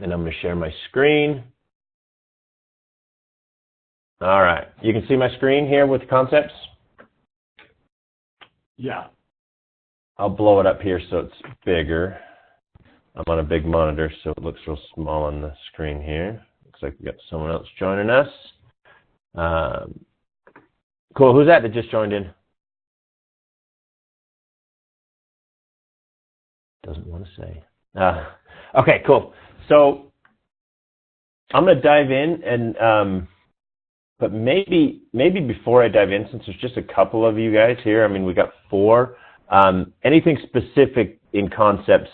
And I'm going to share my screen. All right. You can see my screen here with concepts? Yeah. I'll blow it up here so it's bigger. I'm on a big monitor, so it looks real small on the screen here. Looks like we got someone else joining us. Cool. Who's that just joined in? Doesn't want to say. Okay, cool. So I'm going to dive in, and but maybe before I dive in, since there's just a couple of you guys here, I mean, we got 4. Anything specific in concepts?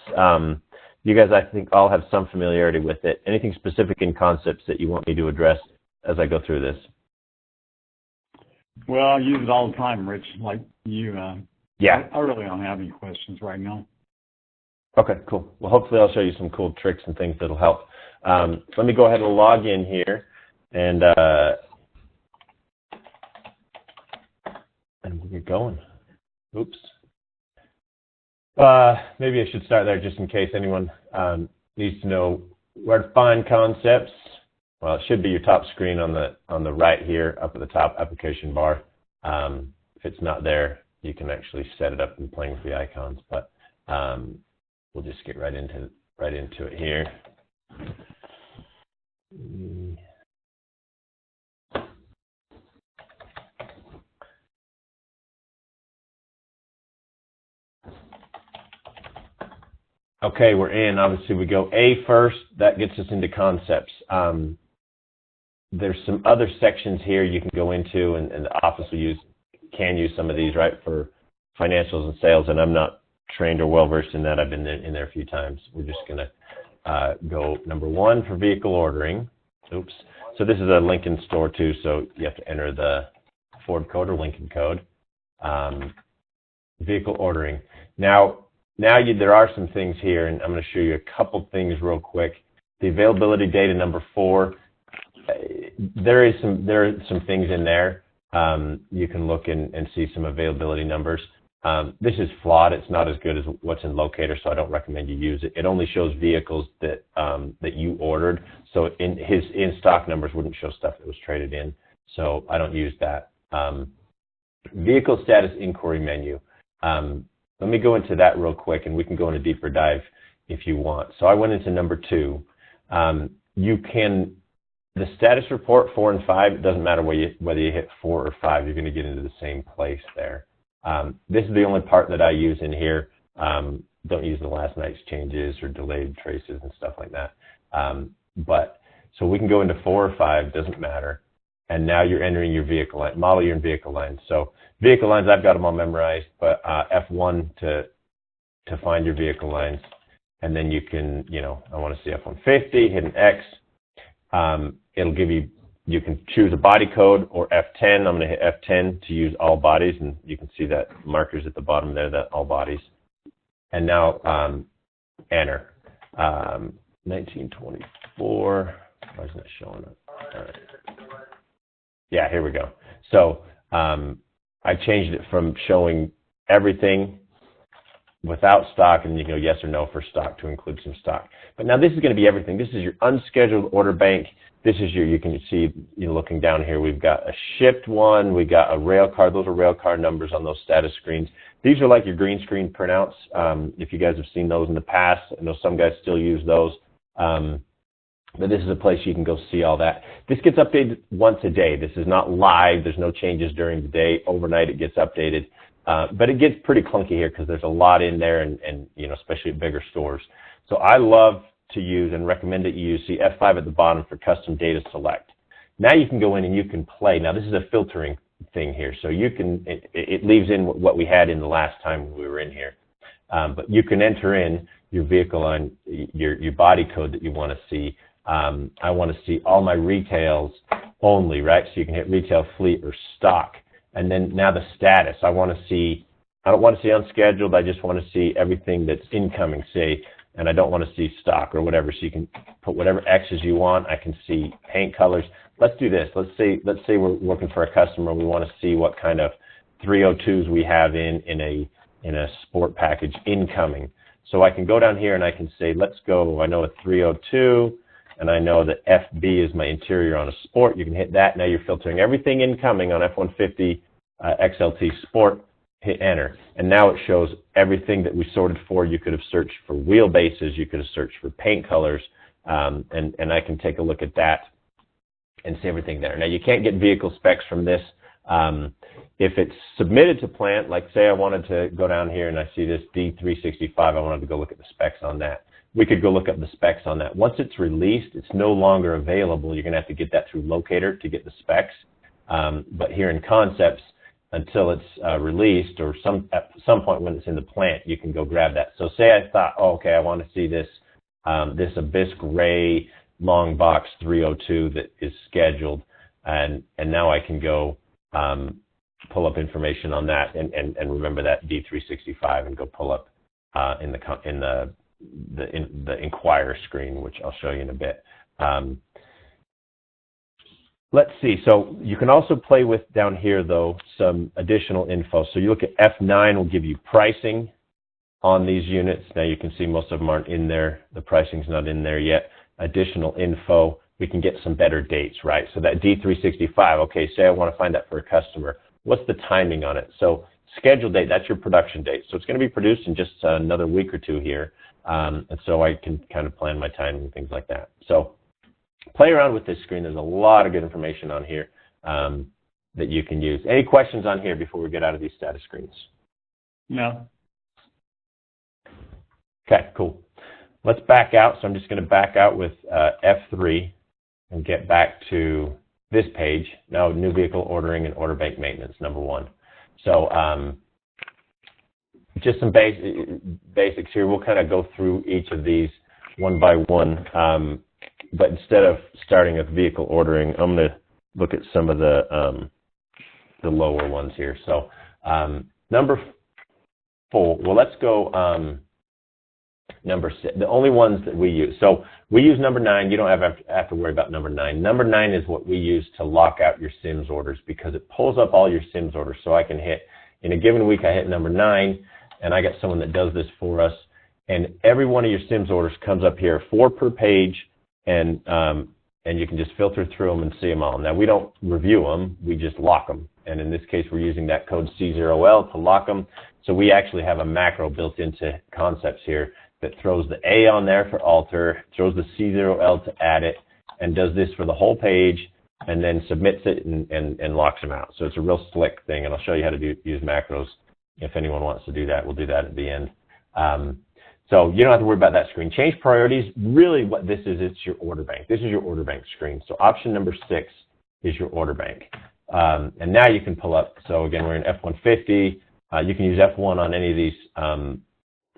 You guys, I think, all have some familiarity with it. Anything specific in concepts that you want me to address as I go through this? Well, I use it all the time, Rich, like you. Yeah. I really don't have any questions right now. Okay, cool. Well, hopefully I'll show you some cool tricks and things that'll help. Let me go ahead and log in here, and we'll get going. Oops. Maybe I should start there just in case anyone needs to know where to find concepts. Well, it should be your top screen on the right here, up at the top application bar. If it's not there, you can actually set it up and playing with the icons. But we'll just get right into it here. Okay, we're in. Obviously, we go A first. That gets us into concepts. There's some other sections here you can go into, and the office can use some of these, right, for financials and sales. And I'm not trained or well versed in that. I've been in there a few times. We're just going to go number 1 for vehicle ordering. Oops. So this is a Lincoln store too. So you have to enter the Ford code or Lincoln code. Vehicle ordering. Now there are some things here, and I'm going to show you a couple things real quick. The availability data number 4. There are some things in there. You can look and see some availability numbers. This is flawed. It's not as good as what's in Locator, so I don't recommend you use it. It only shows vehicles that you ordered. So his in-stock numbers wouldn't show stuff that was traded in. So I don't use that. Vehicle status inquiry menu. Let me go into that real quick, and we can go in a deeper dive if you want. So I went into number 2. The status report 4 and 5, it doesn't matter whether you hit 4 or 5, you're going to get into the same place there. This is the only part that I use in here. Don't use the last night's changes or delayed traces and stuff like that. So we can go into 4 or 5, doesn't matter. And now you're entering your vehicle line, model year and vehicle lines. So vehicle lines, I've got them all memorized, but F1 to find your vehicle lines. And then you can, I want to see F-150, hit an X. It'll give you can choose a body code or F10. I'm going to hit F10 to use all bodies, and you can see that markers at the bottom there, that all bodies. And now enter. 1924. Why isn't it showing up? All right. Yeah, here we go. So I changed it from showing everything without stock, and you can go yes or no for stock to include some stock. But now this is going to be everything. This is your unscheduled order bank. This is you can see, looking down here, we've got a shipped one. We got a rail car. Those are rail car numbers on those status screens. These are like your green screen printouts. If you guys have seen those in the past, I know some guys still use those. But this is a place you can go see all that. This gets updated once a day. This is not live. There's no changes during the day. Overnight it gets updated. But it gets pretty clunky here because there's a lot in there, and especially at bigger stores. So I love to use and recommend that you use F5 at the bottom for custom data select. Now you can go in and you can play. Now this is a filtering thing here. So you can, it leaves in what we had in the last time we were in here. But you can enter in your vehicle line, your body code that you want to see. I want to see all my retails only, right? So you can hit retail, fleet, or stock. And then now the status, I don't want to see unscheduled. I just want to see everything that's incoming, say, and I don't want to see stock or whatever. So you can put whatever X's you want. I can see paint colors. Let's do this. Let's say we're working for a customer. We want to see what kind of 302s we have in a sport package incoming. So I can go down here and I can say, let's go, I know a 302, and I know that FB is my interior on a Sport. You can hit that. Now you're filtering everything incoming on F-150 XLT Sport. Hit enter. And now it shows everything that we sorted for. You could have searched for wheelbases. You could have searched for paint colors. And I can take a look at that and see everything there. Now you can't get vehicle specs from this. If it's submitted to plant, like say I wanted to go down here and I see this D365, I wanted to go look at the specs on that. We could go look up the specs on that. Once it's released, it's no longer available. You're going to have to get that through Locator to get the specs. But here in Concepts, until it's released or at some point when it's in the plant, you can go grab that. So say I thought, oh, okay, I want to see this this Abyss Gray long box 302 that is scheduled, and now I can go pull up information on that and remember that D365 and go pull up in the Inquire screen, which I'll show you in a bit. Let's see. So you can also play with down here, though, some additional info. So you look at F9 will give you pricing on these units. Now you can see most of them aren't in there. The pricing's not in there yet. Additional info. We can get some better dates, right? So that D365, okay, say I want to find that for a customer. What's the timing on it? So scheduled date, that's your production date. So it's going to be produced in just another week or two here. And so I can kind of plan my time and things like that. So play around with this screen. There's a lot of good information on here that you can use. Any questions on here before we get out of these status screens? No. Okay, cool. Let's back out. So I'm just going to back out with F3 and get back to this page. Now, new vehicle ordering and order bank maintenance, number 1. So just some basics here. We'll kind of go through each of these one by one. But instead of starting with vehicle ordering, I'm going to look at some of the lower ones here. So number 4, well, let's go number 6, the only ones that we use. So we use number 9. You don't have to worry about number 9. Number 9 is what we use to lock out your SIMS orders because it pulls up all your SIMS orders. So I can hit, in a given week, I hit number 9, and I got someone that does this for us. And every one of your SIMS orders comes up here, 4 per page, and you can just filter through them and see them all. Now, we don't review them. We just lock them. And in this case, we're using that code C0L to lock them. So we actually have a macro built into Concepts here that throws the A on there for alter, throws the C0L to add it, and does this for the whole page, and then submits it and locks them out. So it's a real slick thing, and I'll show you how to use macros. If anyone wants to do that, we'll do that at the end. So you don't have to worry about that screen. Change priorities, really what this is, it's your order bank. This is your order bank screen. So option number 6 is your order bank. And now you can pull up, so again, we're in F-150. You can use F1 on any of these.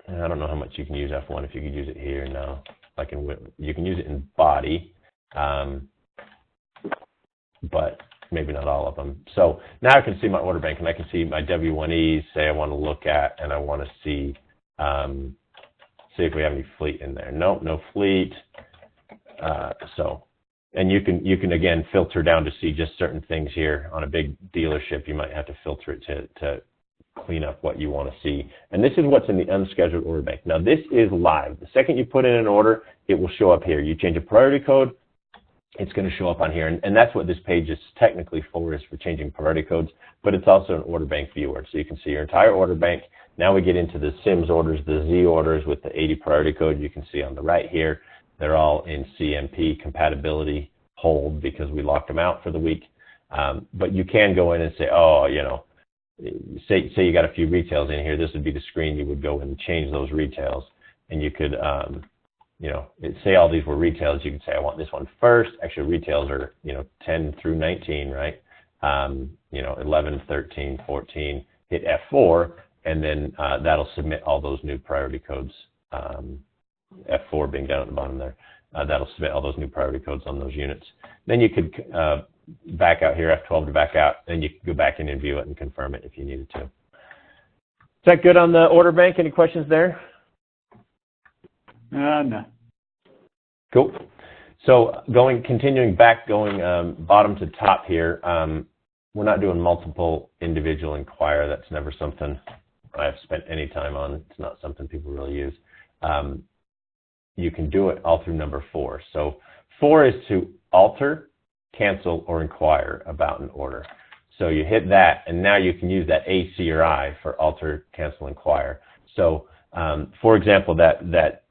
I don't know how much you can use F1 if you could use it here now. You can use it in body, but maybe not all of them. So now I can see my order bank, and I can see my W1Es, say I want to look at, and I want to see if we have any fleet in there. Nope, no fleet. And you can again filter down to see just certain things here. On a big dealership, you might have to filter it to clean up what you want to see. And this is what's in the unscheduled order bank. Now this is live. The second you put in an order, it will show up here. You change a priority code, it's going to show up on here. And that's what this page is technically for, is for changing priority codes, but it's also an order bank viewer. So you can see your entire order bank. Now we get into the SIMS orders, the Z orders with the 80 priority code. You can see on the right here, they're all in CMP compatibility hold because we locked them out for the week. But you can go in and say, oh, you know, say you got a few retails in here, this would be the screen you would go in and change those retails. And you could, you know, say all these were retails, you could say, I want this one first. Actually, retails are, you know, 10 through 19, right? You know, 11, 13, 14, hit F4, and then that'll submit all those new priority codes, F4 being down at the bottom there. That'll submit all those new priority codes on those units. Then you could back out here, F12 to back out, and you can go back in and view it and confirm it if you needed to. Is that good on the order bank? Any questions there? No. Cool. So continuing back, going bottom to top here, we're not doing multiple individual inquire. That's never something I've spent any time on. It's not something people really use. You can do it all through number 4. So 4 is to alter, cancel, or inquire about an order. So you hit that, and now you can use that A, C, or I for alter, cancel, inquire. So, for example, that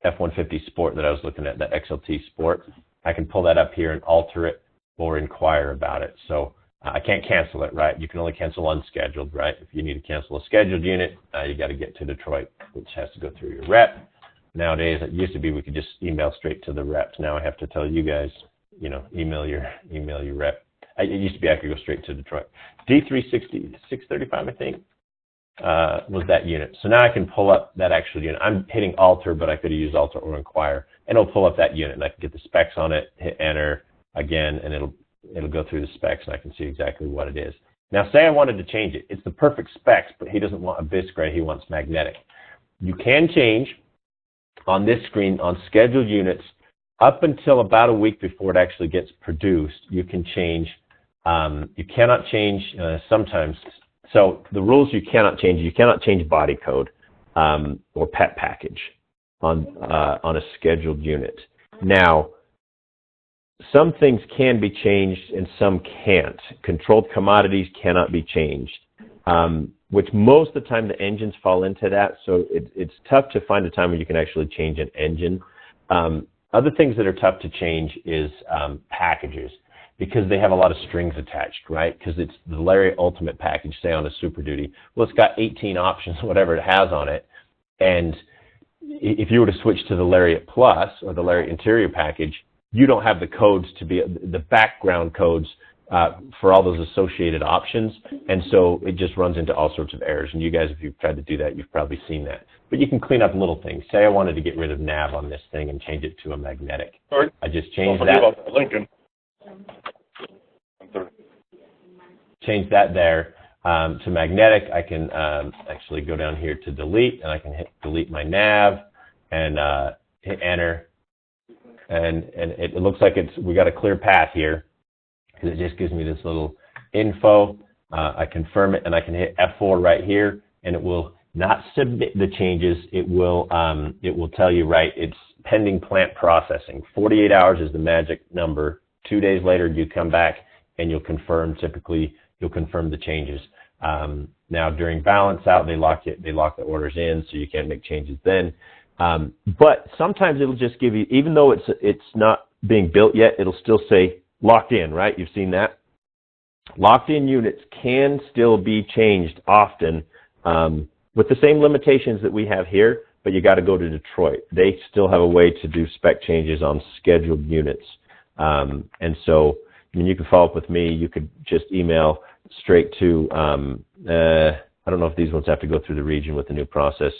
F-150 Sport that I was looking at, that XLT Sport, I can pull that up here and alter it or inquire about it. So I can't cancel it, right? You can only cancel unscheduled, right? If you need to cancel a scheduled unit, you got to get to Detroit, which has to go through your rep. Nowadays, it used to be we could just email straight to the reps. Now I have to tell you guys, you know, email your rep. It used to be I could go straight to Detroit. D360, 635, I think, was that unit. So now I can pull up that actual unit. I'm hitting alter, but I could have used alter or inquire, and it'll pull up that unit, and I can get the specs on it, hit enter again, and it'll go through the specs, and I can see exactly what it is. Now, say I wanted to change it. It's the perfect specs, but he doesn't want a bisque gray. He wants magnetic. You can change on this screen on scheduled units up until about a week before it actually gets produced. You can change. You cannot change sometimes. So the rules you cannot change body code or pet package on a scheduled unit. Now, some things can be changed and some can't. Controlled commodities cannot be changed, which most of the time the engines fall into that. So it's tough to find a time when you can actually change an engine. Other things that are tough to change is packages, because they have a lot of strings attached, right? Because it's the Lariat Ultimate package, say on a Super Duty. Well, it's got 18 options, whatever it has on it. And if you were to switch to the Lariat Plus or the Lariat Interior package, you don't have the codes to be, the background codes for all those associated options. And so it just runs into all sorts of errors. And you guys, if you've tried to do that, you've probably seen that. But you can clean up little things. Say I wanted to get rid of nav on this thing and change it to a magnetic. Sorry? I just changed that. Lincoln. Change that there to magnetic. I can actually go down here to delete, and I can hit delete my nav and hit enter. And it looks like we got a clear path here, because it just gives me this little info. I confirm it, and I can hit F4 right here, and it will not submit the changes. It will tell you, right, it's pending plant processing. 48 hours is the magic number. 2 days later, you come back and you'll confirm. Typically, you'll confirm the changes. Now, during balance out, they lock the orders in, so you can't make changes then. But sometimes it'll just give you, even though it's not being built yet, it'll still say locked in, right? You've seen that. Locked in units can still be changed often with the same limitations that we have here, but you got to go to Detroit. They still have a way to do spec changes on scheduled units. And so, I mean, you can follow up with me. You could just email straight to, I don't know if these ones have to go through the region with the new process,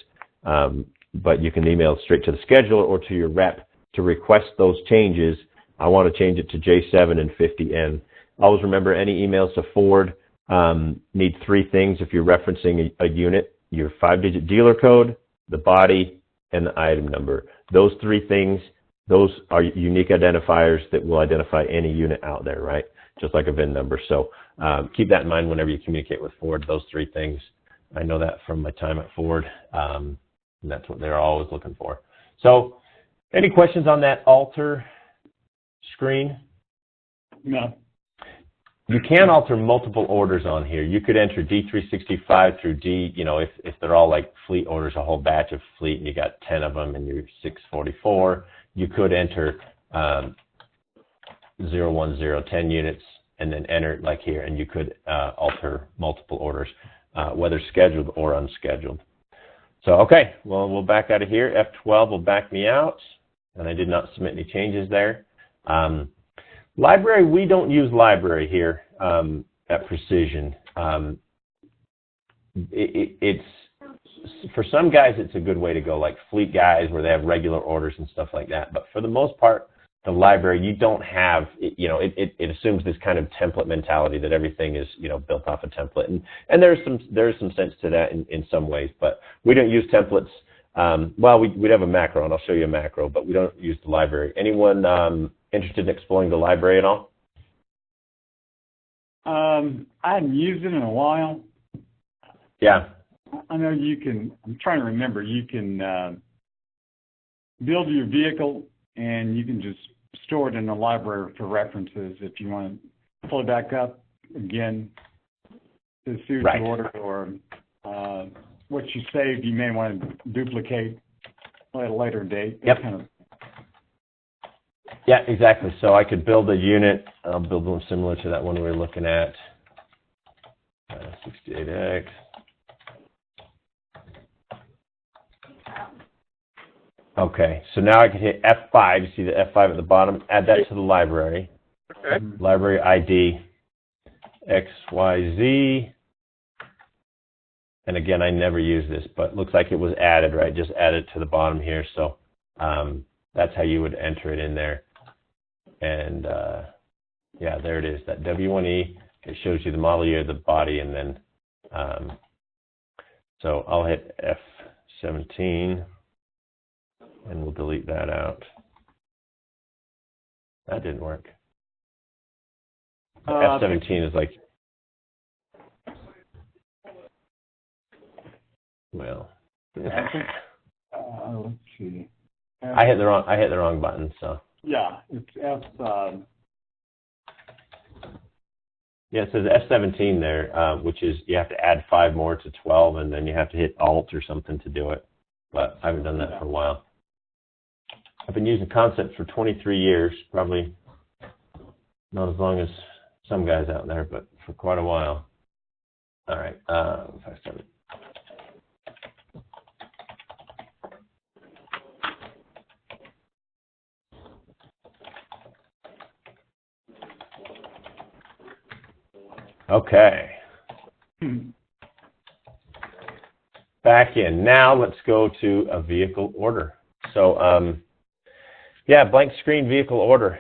but you can email straight to the scheduler or to your rep to request those changes. I want to change it to J7 and 50N. Always remember, any emails to Ford need 3 things if you're referencing a unit: your 5-digit dealer code, the body, and the item number. Those 3 things, those are unique identifiers that will identify any unit out there, right? Just like a VIN number. So keep that in mind whenever you communicate with Ford, those 3 things. I know that from my time at Ford, and that's what they're always looking for. So any questions on that alter screen? No. You can alter multiple orders on here. You could enter D365 through D, you know, if they're all like fleet orders, a whole batch of fleet, and you got 10 of them and you're 644, you could enter 010 units and then enter like here, and you could alter multiple orders, whether scheduled or unscheduled. So, okay, well, we'll back out of here. F12 will back me out, and I did not submit any changes there. Library, we don't use library here at Precision. It's for some guys, it's a good way to go, like fleet guys where they have regular orders and stuff like that. But for the most part, the library, you don't have, you know, it assumes this kind of template mentality that everything is, you know, built off a template. And there's some sense to that in some ways, but we don't use templates. Well, we'd have a macro, and I'll show you a macro, but we don't use the library. Anyone interested in exploring the library at all? I haven't used it in a while. Yeah. I know you can, I'm trying to remember, you can build your vehicle and you can just store it in the library for references if you want to pull it back up again to suit Right. the order, or what you saved you may want to duplicate at a later date. Yep. Kind of. Yeah, exactly. So I could build a unit. I'll build one similar to that one we were looking at. 68X. Okay, so now I can hit F5. You see the F5 at the bottom? Add that to the library. Okay. Library ID XYZ. And again, I never use this, but looks like it was added, right? Just add it to the bottom here. So that's how you would enter it in there. And yeah, there it is, that W1E. It shows you the model year, the body, and then so I'll hit F17 and we'll delete that out. That didn't work. F17 is like, well, Let's see. I hit the wrong button. So Yeah, it's F. yeah, it says F17 there, which is you have to add 5 more to 12, and then you have to hit Alt or something to do it. But I haven't done that for a while. I've been using Concepts for 23 years, probably not as long as some guys out there, but for quite a while. All right, if I start. Okay. Back in. Now let's go to a vehicle order. So, yeah, blank screen vehicle order.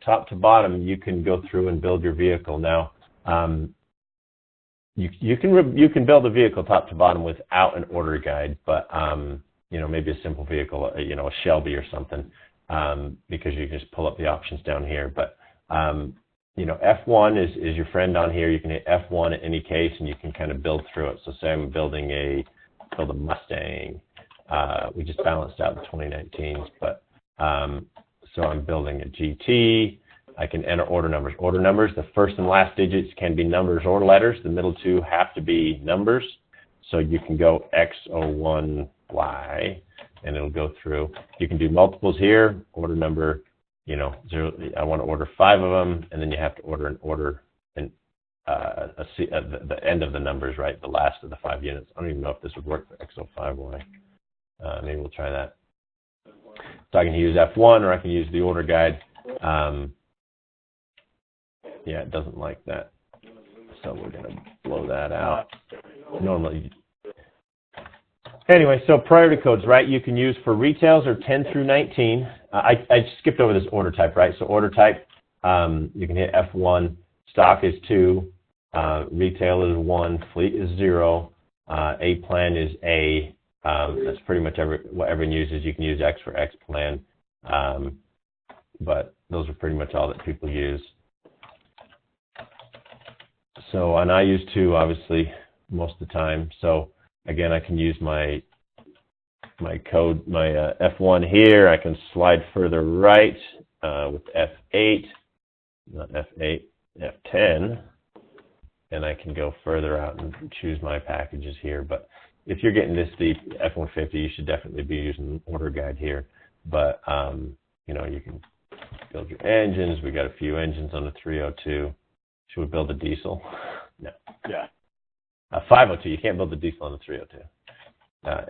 Top to bottom, you can go through and build your vehicle. Now, you can build a vehicle top to bottom without an order guide, but you know, maybe a simple vehicle, you know, a Shelby or something, because you can just pull up the options down here. But you know, F1 is your friend on here. You can hit F1 at any case, and you can kind of build through it. So say I'm build a Mustang. We just balanced out the 2019s, but so I'm building a GT. I can enter order numbers. Order numbers, the first and last digits can be numbers or letters. The middle two have to be numbers. So you can go X01Y, and it'll go through. You can do multiples here. Order number, you know, 0. I want to order 5 of them, and then you have to order an order and the end of the numbers, right? The last of the 5 units. I don't even know if this would work for X05Y. Maybe we'll try that. So I can use F1 or I can use the order guide. Yeah, it doesn't like that. So we're going to blow that out. Normally. Anyway, so priority codes, right? You can use for retails are 10 through 19. I skipped over this order type, right? So order type, you can hit F1. Stock is 2. Retail is 1. Fleet is 0. A plan is A. That's pretty much what everyone uses. You can use X for X plan. But those are pretty much all that people use. So, and I use 2, obviously, most of the time. So, again, I can use my code, my F1 here. I can slide further right with F8, not F8, F10. And I can go further out and choose my packages here. But if you're getting this, the F-150, you should definitely be using the order guide here. But, you know, you can build your engines. We got a few engines on the 302. Should we build a diesel? No. Yeah. 502, you can't build a diesel on the 302.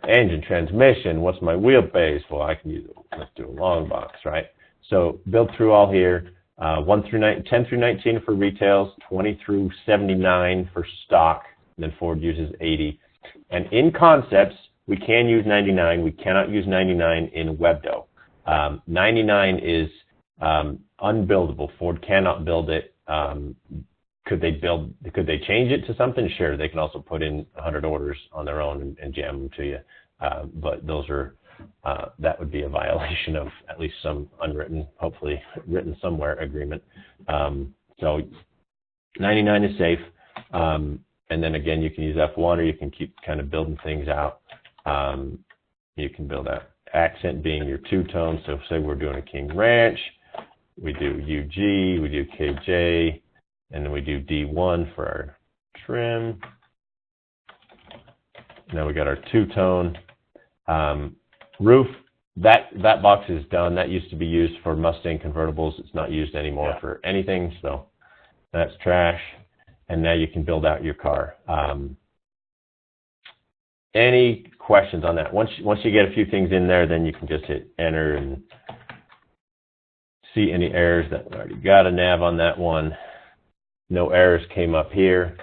Engine, transmission, what's my wheelbase? Well, I can use, let's do a long box, right? So build through all here. 10 through 19 for retails, 20 through 79 for stock, and then Ford uses 80. And in Concepts, we can use 99. We cannot use 99 in WebDo. 99 is unbuildable. Ford cannot build it. Could they change it to something? Sure. They can also put in 100 orders on their own and jam them to you. But those are, that would be a violation of at least some unwritten, hopefully written somewhere agreement. So 99 is safe. And and then again, you can use F1 or you can keep kind of building things out. You can build out accent being your two-tone. So say we're doing a King Ranch, we do UG, we do KJ, and then we do D1 for our trim. Now we got our two-tone. Roof, that box is done. That used to be used for Mustang convertibles. It's not used anymore for anything, so that's trash. And now you can build out your car. Any questions on that? Once you get a few things in there, then you can just hit enter and see any errors. That we already got a nav on that one. No errors came up here,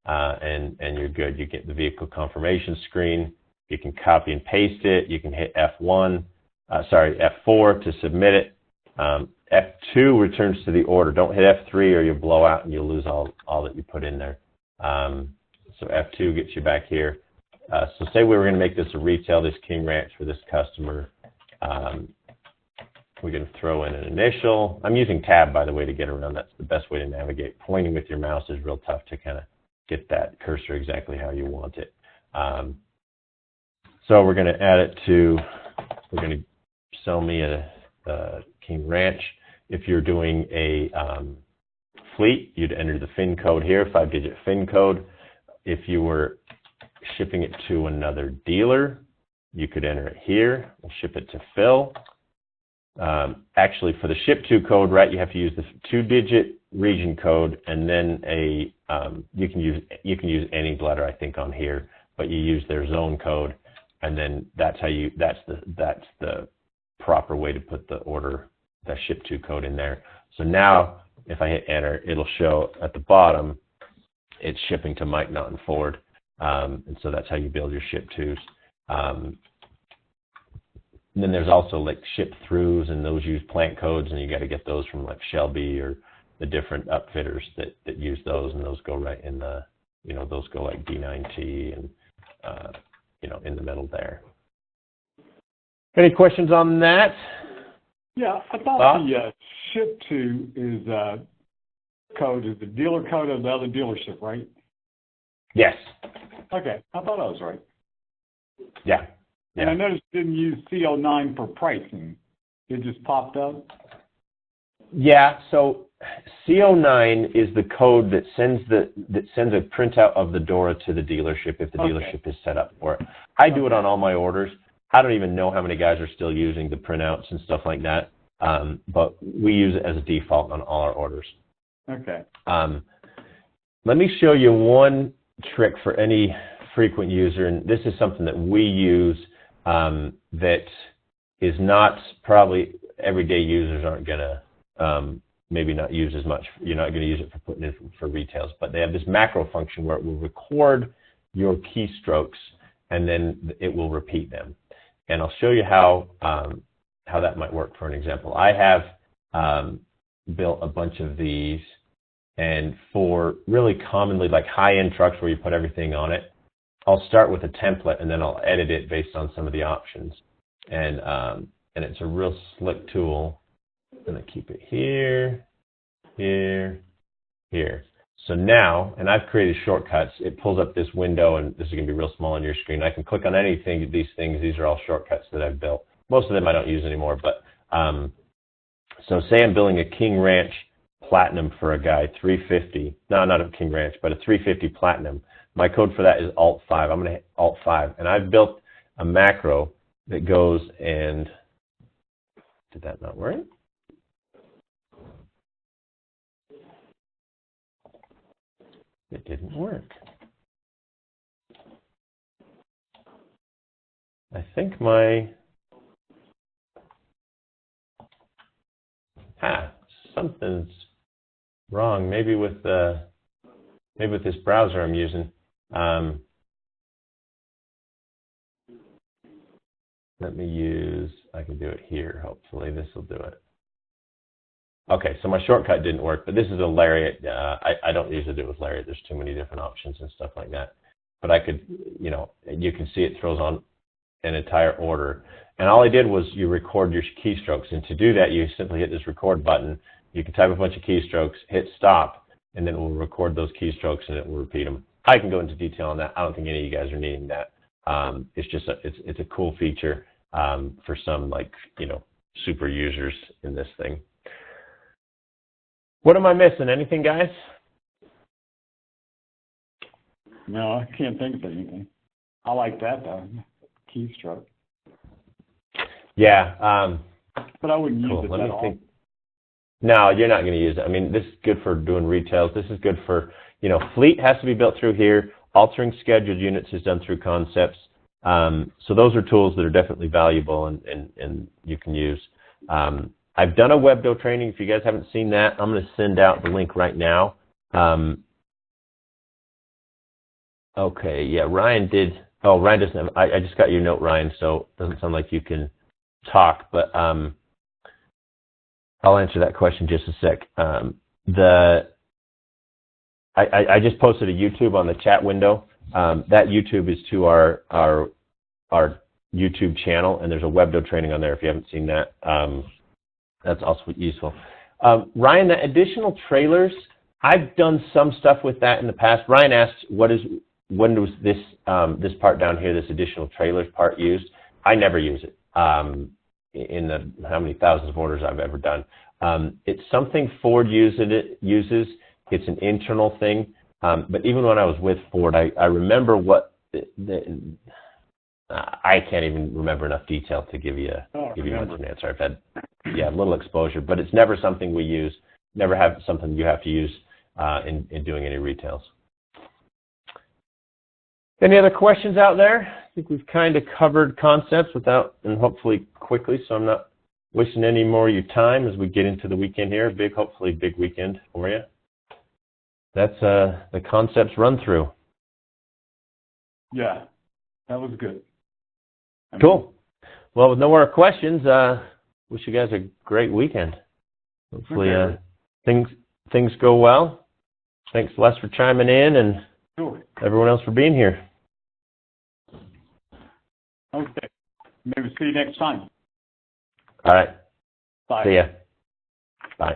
and you're good. You get the vehicle confirmation screen. You can copy and paste it. You can hit F4 to submit it. F2 returns to the order. Don't hit F3 or you'll blow out and you'll lose all that you put in there. So F2 gets you back here. So say we were going to make this a retail, this King Ranch for this customer. We're going to throw in an initial. I'm using tab, by the way, to get around. That's the best way to navigate. Pointing with your mouse is real tough to kind of get that cursor exactly how you want it. So we're going to add it to, we're going to sell me a King Ranch. If you're doing a fleet, you'd enter the FIN code here, 5-digit FIN code. If you were shipping it to another dealer, you could enter it here. We'll ship it to Phil. Actually, for the ship to code, right, you have to use the 2-digit region code, and then you can use any letter, I think, on here, but you use their zone code, and then that's the proper way to put the order, the ship to code in there. So now, if I hit enter, it'll show at the bottom, it's shipping to Mike Naughton Ford, and so that's how you build your ship tos. And then there's also like ship throughs, and those use plant codes, and you got to get those from like Shelby or the different upfitters that use those, and those go right in the, those go like D9T and, in the middle there. Any questions on that? Yeah, I thought the ship to is code is the dealer code of the other dealership, right? Yes. Okay, I thought I was right. Yeah. And I noticed you didn't use CO9 for pricing. It just popped up? Yeah, so CO9 is the code that sends a printout of the DORA to the dealership if the dealership is set up for it. I do it on all my orders. I don't even know how many guys are still using the printouts and stuff like that, but we use it as a default on all our orders. Okay. Let me show you one trick for any frequent user, and this is something that we use that is not probably everyday users aren't going to maybe not use as much. You're not going to use it for putting in for retails, but they have this macro function where it will record your keystrokes and then it will repeat them. And I'll show you how that might work for an example. I have built a bunch of these, and for really commonly like high-end trucks where you put everything on it, I'll start with a template and then I'll edit it based on some of the options. And it's a real slick tool. I'm going to keep it here, here, here. So now, and I've created shortcuts, it pulls up this window, and this is going to be real small on your screen. I can click on anything, these things. These are all shortcuts that I've built. Most of them I don't use anymore, but so say I'm building a King Ranch Platinum for a guy, 350. No, not a King Ranch, but a 350 Platinum. My code for that is Alt-5. I'm going to hit Alt-5, and I've built a macro that goes and, did that not work? It didn't work. I think something's wrong. Maybe with this browser I'm using. Let me use, I can do it here, hopefully this will do it. Okay, so my shortcut didn't work, but this is a lariat. I don't usually do it with lariat. There's too many different options and stuff like that. But I could, you can see it throws on an entire order. And all I did was you record your keystrokes. And to do that, you simply hit this record button. You can type a bunch of keystrokes, hit stop, and then it will record those keystrokes and it will repeat them. I can go into detail on that. I don't think any of you guys are needing that. It's just it's a cool feature for some, like, super users in this thing. What am I missing? Anything, guys? No, I can't think of anything. I like that, though. Keystroke. Yeah. But I wouldn't Cool. use it Let at me all. think. No, you're not going to use it. I mean, this is good for doing retails. This is good for, fleet has to be built through here. Altering scheduled units is done through concepts. So those are tools that are definitely valuable and you can use. I've done a WebDo training. If you guys haven't seen that, I'm going to send out the link right now. Okay, yeah, Ryan did. Oh, Ryan doesn't have, I just got your note, Ryan, so it doesn't sound like you can talk, but I'll answer that question just a sec. I just posted a YouTube on the chat window. That YouTube is to our YouTube channel, and there's a WebDo training on there if you haven't seen that. That's also useful. Ryan, the additional trailers, I've done some stuff with that in the past. Ryan asked, when was this part down here, this additional trailers part used? I never use it in the how many thousands of orders I've ever done. It's something Ford uses. It's an internal thing. But even when I was with Ford, I remember what I can't even remember enough detail to give you much of an answer. I've had a little exposure, but it's never something we use. Never have something you have to use in doing any retails. Any other questions out there? I think we've kind of covered concepts and hopefully quickly, so I'm not wasting any more of your time as we get into the weekend here. Hopefully big weekend for you. That's the concepts run through. Yeah, that was good. Cool. Well, with no more questions, wish you guys a great weekend. Hopefully things go well. Thanks, Les, for chiming in, and everyone else for being here. Okay. Maybe see you next time. All right. Bye. See ya. Bye.